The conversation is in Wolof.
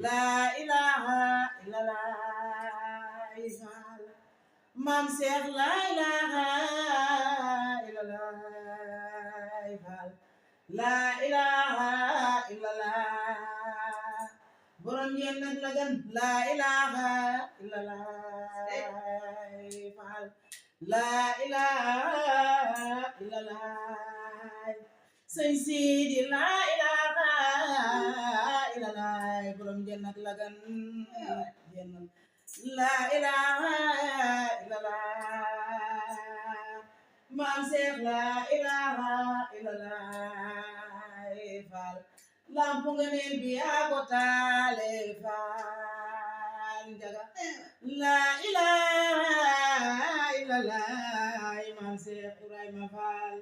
la ilaha illallah Fall Maam Seex la ilaha illallah Fall la ilaha illallah borom yéen nag la gan la ilaha illallah Fall la ilaha illallah sëñ Sidi la ilaha illallah borom yéen nag la gan la ilaha illallah Maam Seex la ilaha illallah Fall lampu ngëneel bi yaa ko taale Fall njaga la ilaha illallah Maam Seex Ibrahima Fall